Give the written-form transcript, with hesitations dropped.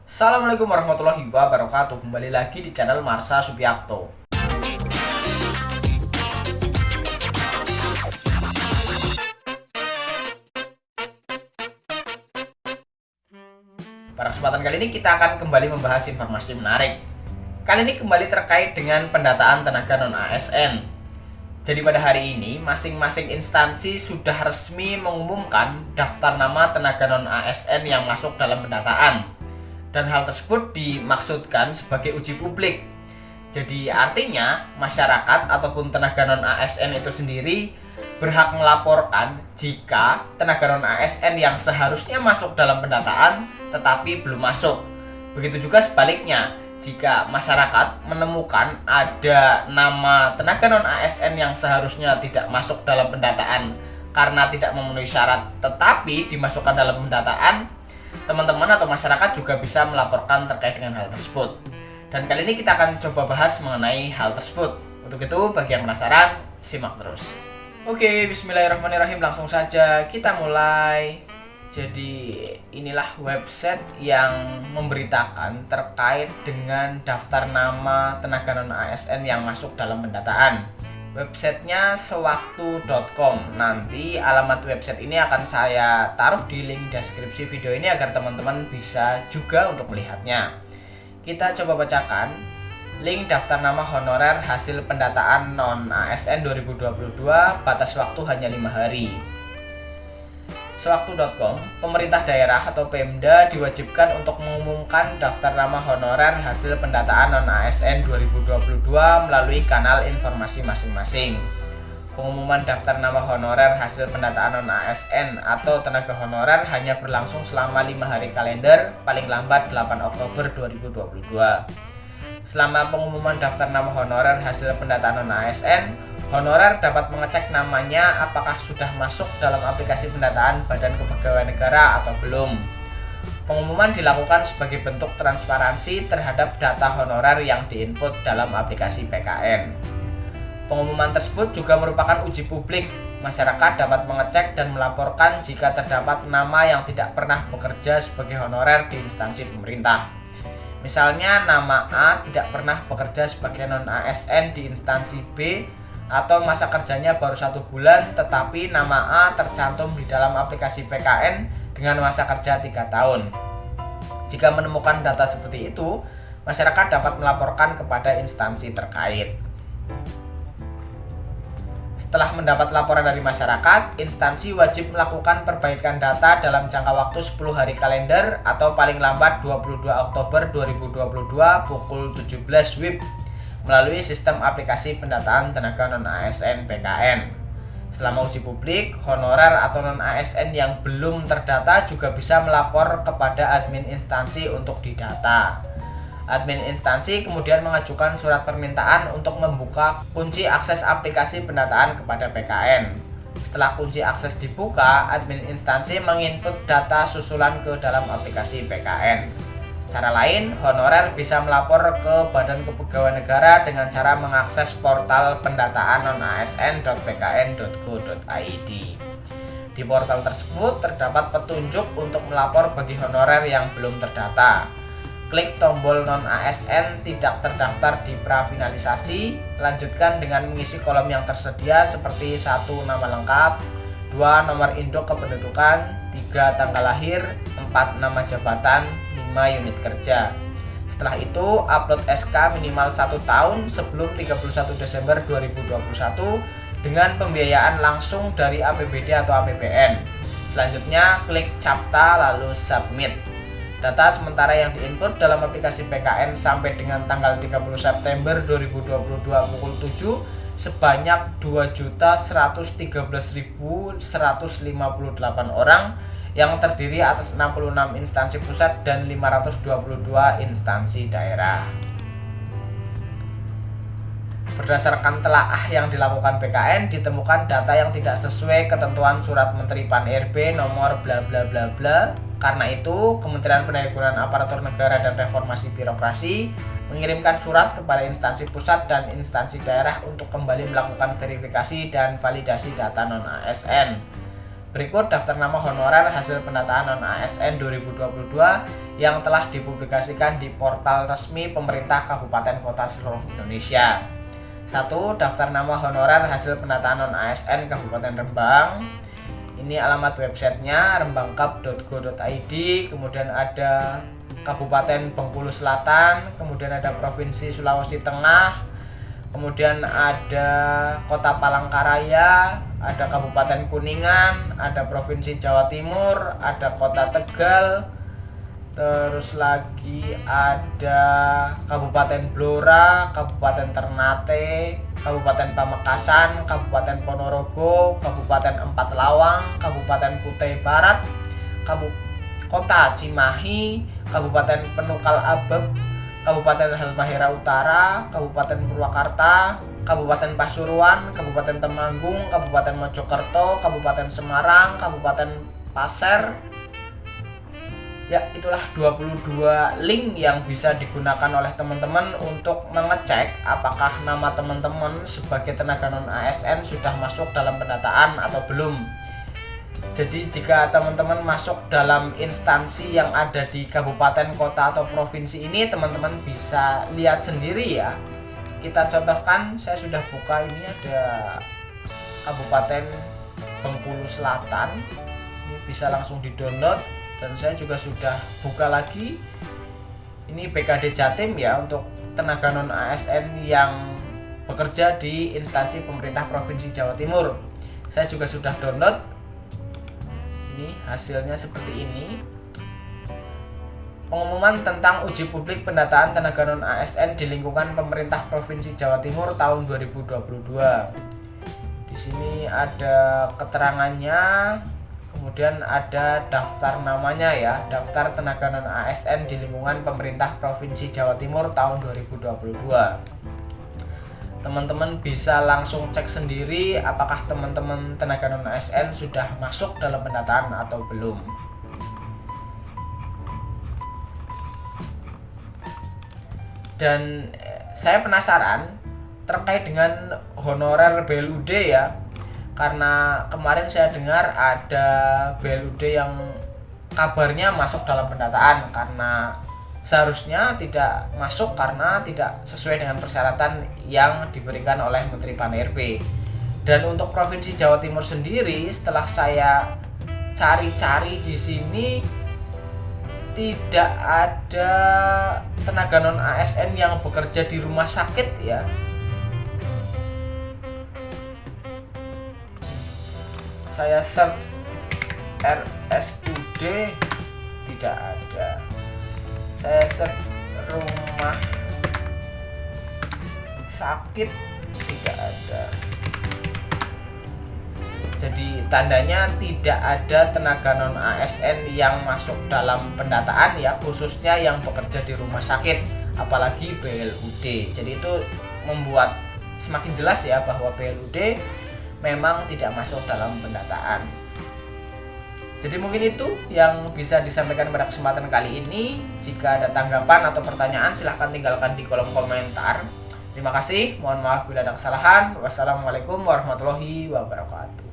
Assalamualaikum warahmatullahi wabarakatuh. Kembali lagi di channel Marsha Supiakto. Pada kesempatan kali ini kita akan kembali membahas informasi menarik. Kali ini kembali terkait dengan pendataan tenaga non-ASN. Jadi pada hari ini masing-masing instansi sudah resmi mengumumkan daftar nama tenaga non-ASN yang masuk dalam pendataan. Dan hal tersebut dimaksudkan sebagai uji publik. Jadi artinya masyarakat ataupun tenaga non-ASN itu sendiri berhak melaporkan jika tenaga non-ASN yang seharusnya masuk dalam pendataan tetapi belum masuk. Begitu juga sebaliknya, jika masyarakat menemukan ada nama tenaga non-ASN yang seharusnya tidak masuk dalam pendataan karena tidak memenuhi syarat tetapi dimasukkan dalam pendataan, teman-teman atau masyarakat juga bisa melaporkan terkait dengan hal tersebut. Dan kali ini kita akan coba bahas mengenai hal tersebut. Untuk itu, bagi yang penasaran, simak terus. Oke, bismillahirrahmanirrahim, langsung saja kita mulai. Jadi inilah website yang memberitakan terkait dengan daftar nama tenaga non-ASN yang masuk dalam pendataan. Websitenya sewaktu.com. Nanti alamat website ini akan saya taruh di link deskripsi video ini agar teman-teman bisa juga untuk melihatnya. Kita coba bacakan link daftar nama honorer hasil pendataan non-ASN 2022, batas waktu hanya 5 hari. Sewaktu.com, pemerintah daerah atau Pemda diwajibkan untuk mengumumkan daftar nama honorer hasil pendataan non-ASN 2022 melalui kanal informasi masing-masing. Pengumuman daftar nama honorer hasil pendataan non-ASN atau tenaga honorer hanya berlangsung selama 5 hari kalender, paling lambat 8 Oktober 2022. Selama pengumuman daftar nama honorer hasil pendataan non-ASN, honorer dapat mengecek namanya apakah sudah masuk dalam aplikasi pendataan Badan Kepegawaian Negara atau belum. Pengumuman dilakukan sebagai bentuk transparansi terhadap data honorer yang diinput dalam aplikasi PKN. Pengumuman tersebut juga merupakan uji publik. Masyarakat dapat mengecek dan melaporkan jika terdapat nama yang tidak pernah bekerja sebagai honorer di instansi pemerintah. Misalnya nama A tidak pernah bekerja sebagai non-ASN di instansi B, atau masa kerjanya baru 1 bulan tetapi nama A tercantum di dalam aplikasi PKN dengan masa kerja 3 tahun. Jika menemukan data seperti itu, masyarakat dapat melaporkan kepada instansi terkait. Setelah mendapat laporan dari masyarakat, instansi wajib melakukan perbaikan data dalam jangka waktu 10 hari kalender atau paling lambat 22 Oktober 2022 pukul 17 WIB melalui sistem aplikasi pendataan tenaga non-ASN PKN. Selama uji publik, honorer atau non-ASN yang belum terdata juga bisa melapor kepada admin instansi untuk didata. Admin instansi kemudian mengajukan surat permintaan untuk membuka kunci akses aplikasi pendataan kepada PKN. Setelah kunci akses dibuka, admin instansi menginput data susulan ke dalam aplikasi PKN. Cara lain, honorer bisa melapor ke Badan Kepegawaian Negara dengan cara mengakses portal pendataan non-asn.pkn.go.id. Di portal tersebut terdapat petunjuk untuk melapor bagi honorer yang belum terdata. Klik tombol non-ASN tidak terdaftar di prafinalisasi, lanjutkan dengan mengisi kolom yang tersedia seperti 1 nama lengkap, 2 nomor induk kependudukan, 3 tanggal lahir, 4 nama jabatan, 5 unit kerja. Setelah itu, upload SK minimal 1 tahun sebelum 31 Desember 2021 dengan pembiayaan langsung dari APBD atau APBN. Selanjutnya, klik CAPTA lalu submit. Data sementara yang diinput dalam aplikasi PKN sampai dengan tanggal 30 September 2022 pukul 7 sebanyak 2.113.158 orang yang terdiri atas 66 instansi pusat dan 522 instansi daerah. Berdasarkan telaah yang dilakukan PKN, ditemukan data yang tidak sesuai ketentuan Surat Menteri Pan-RB nomor bla bla bla bla. Karena itu, Kementerian Pendaya-gunaan Aparatur Negara dan Reformasi Birokrasi mengirimkan surat kepada instansi pusat dan instansi daerah untuk kembali melakukan verifikasi dan validasi data non-ASN. Berikut daftar nama honorer hasil pendataan non-ASN 2022 yang telah dipublikasikan di portal resmi pemerintah kabupaten kota seluruh Indonesia. 1. Daftar nama honorer hasil pendataan non-ASN Kabupaten Rembang. Ini alamat websitenya rembangkap.go.id. Kemudian ada Kabupaten Bengkulu Selatan, kemudian ada Provinsi Sulawesi Tengah, kemudian ada Kota Palangkaraya, ada Kabupaten Kuningan, ada Provinsi Jawa Timur, ada Kota Tegal, terus lagi ada Kabupaten Blora, Kabupaten Ternate, Kabupaten Pamekasan, Kabupaten Ponorogo, Kabupaten Empat Lawang, Kabupaten Kutai Barat, Kota Cimahi, Kabupaten Penukal Abeb, Kabupaten Halmahera Utara, Kabupaten Purwakarta, Kabupaten Pasuruan, Kabupaten Temanggung, Kabupaten Mojokerto, Kabupaten Semarang, Kabupaten Pasir. Ya, itulah 22 link yang bisa digunakan oleh teman-teman untuk mengecek apakah nama teman-teman sebagai tenaga non-ASN sudah masuk dalam pendataan atau belum. Jadi jika teman-teman masuk dalam instansi yang ada di kabupaten, kota, atau provinsi ini, teman-teman bisa lihat sendiri ya. Kita contohkan, saya sudah buka, ini ada Kabupaten Bengkulu Selatan. Ini bisa langsung di-download, dan saya juga sudah buka lagi. Ini BKD Jatim ya, untuk tenaga non-ASN yang bekerja di instansi pemerintah Provinsi Jawa Timur. Saya juga sudah download. Ini hasilnya seperti ini. Pengumuman tentang uji publik pendataan tenaga non-ASN di lingkungan pemerintah Provinsi Jawa Timur tahun 2022. Di sini ada keterangannya, kemudian ada daftar namanya ya, daftar tenaga non-ASN di lingkungan pemerintah Provinsi Jawa Timur tahun 2022. Teman-teman bisa langsung cek sendiri apakah teman-teman tenaga non-ASN sudah masuk dalam pendataan atau belum. Dan saya penasaran terkait dengan honorer BLUD ya, karena kemarin saya dengar ada BLUD yang kabarnya masuk dalam pendataan karena seharusnya tidak masuk karena tidak sesuai dengan persyaratan yang diberikan oleh Menteri Pan-RB. Dan untuk Provinsi Jawa Timur sendiri, setelah saya cari-cari di sini, tidak ada tenaga non-ASN yang bekerja di rumah sakit ya. Saya search RSUD, tidak ada. Saya search rumah sakit, tidak ada. Jadi tandanya tidak ada tenaga non-ASN yang masuk dalam pendataan ya, khususnya yang bekerja di rumah sakit, apalagi BLUD. Jadi itu membuat semakin jelas ya bahwa BLUD memang tidak masuk dalam pendataan. Jadi mungkin itu yang bisa disampaikan pada kesempatan kali ini. Jika ada tanggapan atau pertanyaan, silahkan tinggalkan di kolom komentar. Terima kasih, mohon maaf bila ada kesalahan. Wassalamualaikum warahmatullahi wabarakatuh.